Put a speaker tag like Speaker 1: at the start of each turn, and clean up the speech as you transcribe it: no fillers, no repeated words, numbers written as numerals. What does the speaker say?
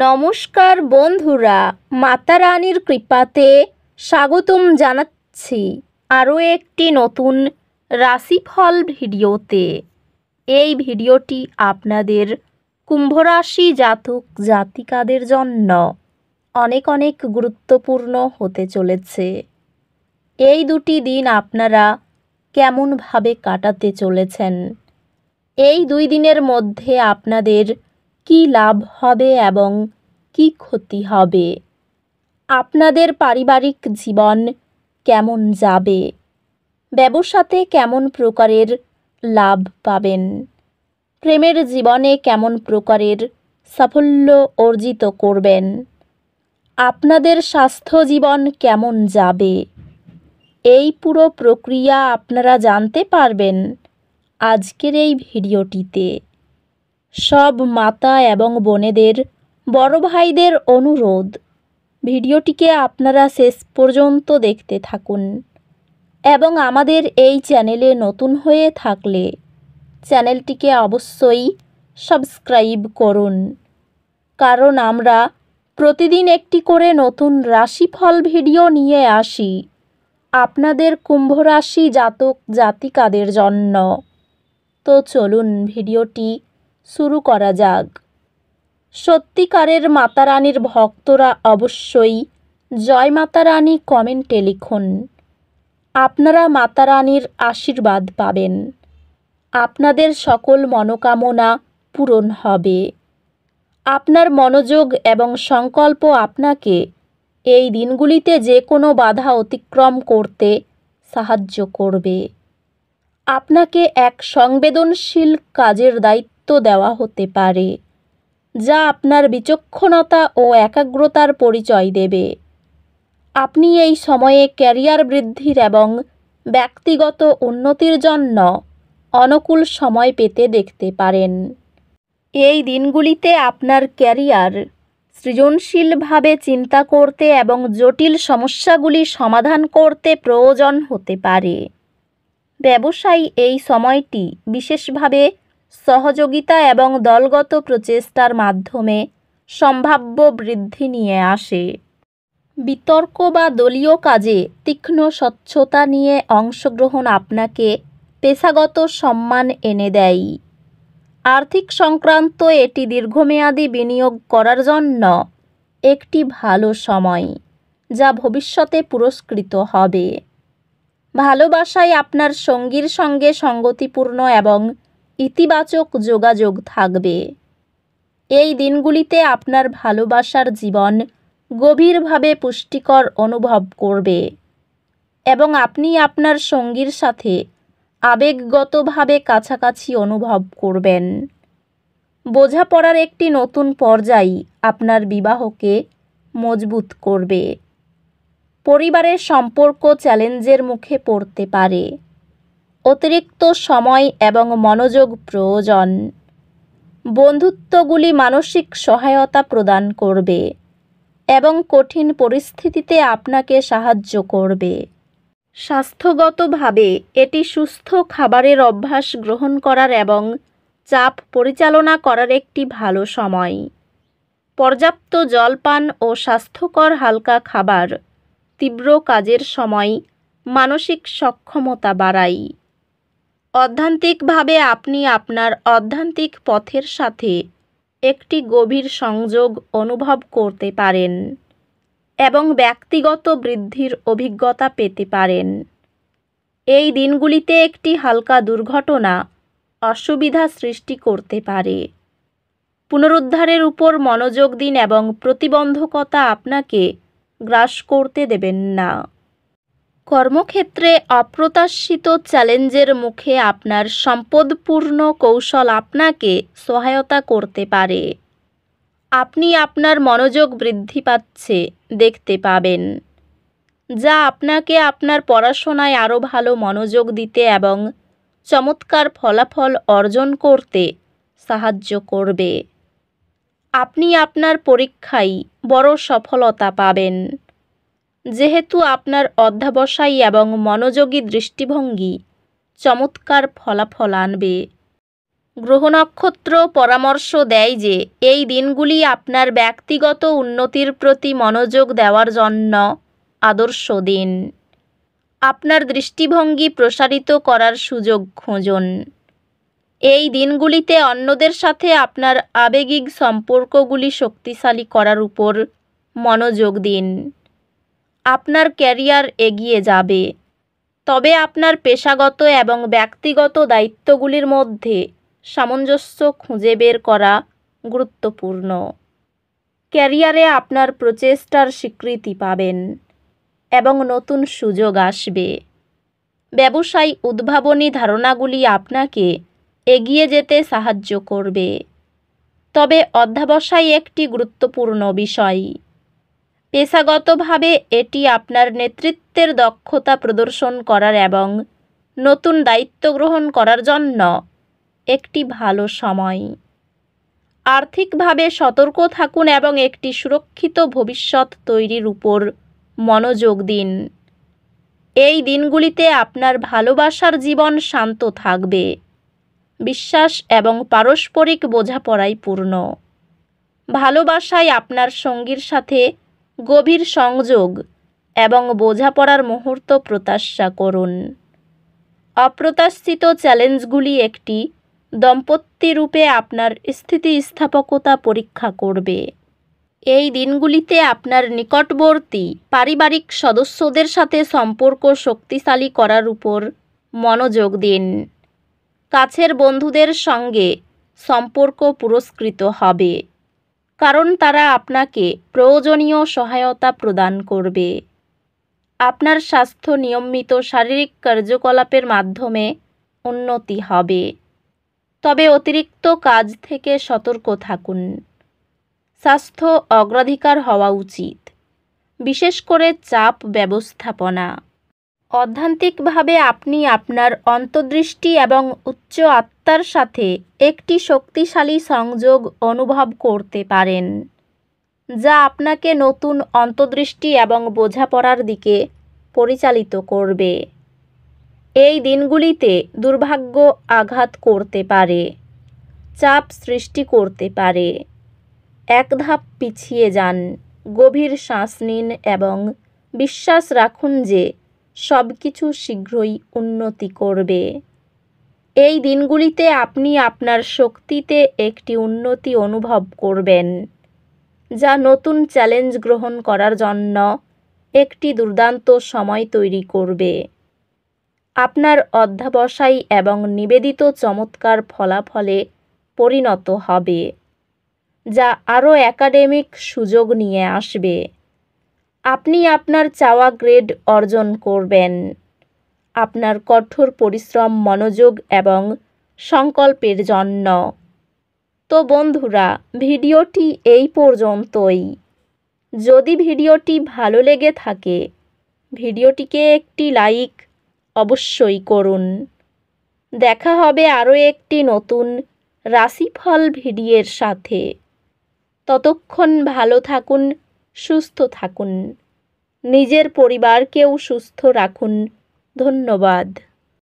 Speaker 1: নমস্কার বন্ধুরা, মাতা রানীর কৃপাতে স্বাগতম জানাচ্ছি আরও একটি নতুন রাশিফল ভিডিওতে। এই ভিডিওটি আপনাদের কুম্ভ রাশি জাতক জাতিকাদের জন্য অনেক অনেক গুরুত্বপূর্ণ হতে চলেছে। এই দুটি দিন আপনারা কেমনভাবে কাটাতে চলেছেন, এই 2 দিনের মধ্যে আপনাদের কি লাভ হবে এবং কি ক্ষতি হবে, আপনাদের পারিবারিক জীবন কেমন যাবে, ব্যবসাতে কেমন প্রকারের লাভ পাবেন, প্রেমের জীবনে কেমন প্রকারের সাফল্য অর্জিত করবেন, আপনাদের স্বাস্থ্য জীবন কেমন যাবে, এই পুরো প্রক্রিয়া আপনারা জানতে পারবেন আজকের এই ভিডিওটিতে। সব মাতা এবং বোনেদের, বড় ভাইদের অনুরোধ, ভিডিওটিকে আপনারা শেষ পর্যন্ত দেখতে থাকুন এবং আমাদের এই চ্যানেলে নতুন হয়ে থাকলে চ্যানেলটিকে অবশ্যই সাবস্ক্রাইব করুন, কারণ আমরা প্রতিদিন একটি করে নতুন রাশিফল ভিডিও নিয়ে আসি আপনাদের কুম্ভ রাশি জাতক জাতিকাদের জন্য। তো চলুন ভিডিওটি শুরু করা যাক। সত্যিকারের মাতা রানীর ভক্তরা অবশ্যই জয় মাতা রানী কমেন্টে লিখুন। আপনারা মাতা রানীর আশীর্বাদ পাবেন, আপনাদের সকল মনোকামনা পূরণ হবে। আপনার মনোযোগ এবং সংকল্প আপনাকে এই দিনগুলিতে যে কোনো বাধা অতিক্রম করতে সাহায্য করবে। আপনাকে এক সংবেদনশীল কাজের দায়িত্ব দেওয়া হতে পারে, যা আপনার বিচক্ষণতা ও একাগ্রতার পরিচয় দেবে। আপনি এই সময়ে ক্যারিয়ার বৃদ্ধির এবং ব্যক্তিগত উন্নতির জন্য অনুকূল সময় পেতে দেখতে পারেন। এই দিনগুলিতে আপনার ক্যারিয়ার সৃজনশীলভাবে চিন্তা করতে এবং জটিল সমস্যাগুলি সমাধান করতে প্রয়োজন হতে পারে। ব্যবসায়ী এই সময়টি বিশেষভাবে সহযোগিতা এবং দলগত প্রচেষ্টার মাধ্যমে সম্ভাব্য বৃদ্ধি নিয়ে আসে। বিতর্ক বা দলীয় কাজে তীক্ষ্ণ স্বচ্ছতা নিয়ে অংশগ্রহণ আপনাকে পেশাগত সম্মান এনে দেয়। আর্থিক সংক্রান্ত এটি দীর্ঘমেয়াদী বিনিয়োগ করার জন্য একটি ভালো সময়, যা ভবিষ্যতে পুরস্কৃত হবে। ভালোবাসায় আপনার সঙ্গীর সঙ্গে সঙ্গতিপূর্ণ এবং ইতিবাচক যোগাযোগ থাকবে। এই দিনগুলিতে আপনার ভালোবাসার জীবন গভীরভাবে পুষ্টিকর অনুভব করবে এবং আপনি আপনার সঙ্গীর সাথে আবেগগতভাবে কাছাকাছি অনুভব করবেন। বোঝাপড়ার একটি নতুন পর্যায় আপনার বিবাহকে মজবুত করবে। পরিবারের সম্পর্ক চ্যালেঞ্জের মুখে পড়তে পারে। অতিরিক্ত সময় এবং মনোযোগ প্রয়োজন। বন্ধুত্বগুলি মানসিক সহায়তা প্রদান করবে এবং কঠিন পরিস্থিতিতে আপনাকে সাহায্য করবে। স্বাস্থ্যগতভাবে এটি সুস্থ খাবারের অভ্যাস গ্রহণ করার এবং চাপ পরিচালনা করার একটি ভালো সময়। পর্যাপ্ত জলপান ও স্বাস্থ্যকর হালকা খাবার তীব্র কাজের সময় মানসিক সক্ষমতা বাড়ায়। অধ্যাত্মিকভাবে আপনি আপনার আধ্যাত্মিক পথের সাথে একটি গভীর সংযোগ অনুভব করতে পারেন এবং ব্যক্তিগত বৃদ্ধির অভিজ্ঞতা পেতে পারেন। এই দিনগুলিতে একটি হালকা দুর্ঘটনা অসুবিধা সৃষ্টি করতে পারে। পুনরুদ্ধারের উপর মনোযোগ দিন এবং প্রতিবন্ধকতা আপনাকে গ্রাস করতে দেবেন না। কর্মক্ষেত্রে অপ্রত্যাশিত চ্যালেঞ্জের মুখে আপনার সম্পদপূর্ণ কৌশল আপনাকে সহায়তা করতে পারে। আপনি আপনার মনোযোগ বৃদ্ধি পাচ্ছে দেখতে পাবেন, যা আপনাকে আপনার পড়াশোনায় আরও ভালো মনোযোগ দিতে এবং চমৎকার ফলাফল অর্জন করতে সাহায্য করবে। আপনি আপনার পরীক্ষায় বড় সফলতা পাবেন, যেহেতু আপনার অধ্যবসায় এবং মনোযোগী দৃষ্টিভঙ্গি চমৎকার ফলাফল আনবে। গ্রহ নক্ষত্র পরামর্শ দেয় যে এই দিনগুলি আপনার ব্যক্তিগত উন্নতির প্রতি মনোযোগ দেওয়ার জন্য আদর্শ দিন। আপনার দৃষ্টিভঙ্গি প্রসারিত করার সুযোগ খুঁজুন। এই দিনগুলিতে অন্যদের সাথে আপনার আবেগিক সম্পর্কগুলি শক্তিশালী করার উপর মনোযোগ দিন। আপনার ক্যারিয়ার এগিয়ে যাবে, তবে আপনার পেশাগত এবং ব্যক্তিগত দায়িত্বগুলির মধ্যে সামঞ্জস্য খুঁজে বের করা গুরুত্বপূর্ণ। ক্যারিয়ারে আপনার প্রচেষ্টার স্বীকৃতি পাবেন এবং নতুন সুযোগ আসবে। ব্যবসায় উদ্ভাবনী ধারণাগুলি আপনাকে এগিয়ে যেতে সাহায্য করবে, তবে অধ্যবসায় একটি গুরুত্বপূর্ণ বিষয়। পেশাগতভাবে এটি আপনার নেতৃত্বের দক্ষতা প্রদর্শন করার এবং নতুন দায়িত্ব গ্রহণ করার জন্য একটি ভালো সময়। আর্থিকভাবে সতর্ক থাকুন এবং একটি সুরক্ষিত ভবিষ্যৎ তৈরির উপর মনোযোগ দিন। এই দিনগুলিতে আপনার ভালোবাসার জীবন শান্ত থাকবে, বিশ্বাস এবং পারস্পরিক বোঝাপড়ায় পূর্ণ। ভালোবাসায় আপনার সঙ্গীর সাথে গভীর সংযোগ এবং বোঝাপড়ার মুহূর্ত প্রত্যাশা করুন। অপ্রত্যাশিত চ্যালেঞ্জগুলি একটি দম্পতি রূপে আপনার স্থিতিস্থাপকতা পরীক্ষা করবে। এই দিনগুলিতে আপনার নিকটবর্তী পারিবারিক সদস্যদের সাথে সম্পর্ক শক্তিশালী করার উপর মনোযোগ দিন। কাছের বন্ধুদের সঙ্গে সম্পর্ক পুরস্কৃত হবে, কারণ তারা আপনাকে প্রয়োজনীয় সহায়তা প্রদান করবে। আপনার স্বাস্থ্য নিয়মিত শারীরিক কার্যকলাপের মাধ্যমে উন্নতি হবে, তবে অতিরিক্ত কাজ থেকে সতর্ক থাকুন। স্বাস্থ্য অগ্রাধিকার হওয়া উচিত, বিশেষ করে চাপ ব্যবস্থাপনা। অধ্যাত্মিকভাবে আপনি আপনার অন্তর্দৃষ্টি এবং উচ্চ আত্মার সাথে একটি শক্তিশালী সংযোগ অনুভব করতে পারেন, যা আপনাকে নতুন অন্তর্দৃষ্টি এবং বোঝাপড়ার দিকে পরিচালিত করবে। এই দিনগুলিতে দুর্ভাগ্য আঘাত করতে পারে, চাপ সৃষ্টি করতে পারে। এক ধাপ পিছিয়ে যান, গভীর শ্বাস নিন এবং বিশ্বাস রাখুন যে সব কিছু শীঘ্রই উন্নতি করবে। এই দিনগুলিতে আপনি আপনার শক্তিতে একটি উন্নতি অনুভব করবেন, যা নতুন চ্যালেঞ্জ গ্রহণ করার জন্য একটি দুর্দান্ত সময় তৈরি করবে। আপনার অধ্যবসায় এবং নিবেদিত চমৎকার ফলাফলে পরিণত হবে, যা আরও একাডেমিক সুযোগ নিয়ে আসবে। আপনি আপনার চাওয়া গ্রেড অর্জন করবেন, আপনার কঠোর পরিশ্রম, মনোযোগ এবং সংকল্পের জন্য। তো বন্ধুরা, ভিডিওটি এই পর্যন্তই। যদি ভিডিওটি ভালো লেগে থাকে, ভিডিওটিকে একটি লাইক অবশ্যই করুন। দেখা হবে আরও একটি নতুন রাশিফল ভিডিওর সাথে। ততক্ষণ ভালো থাকুন, সুস্থ থাকুন, নিজের পরিবারকেও সুস্থ রাখুন। ধন্যবাদ।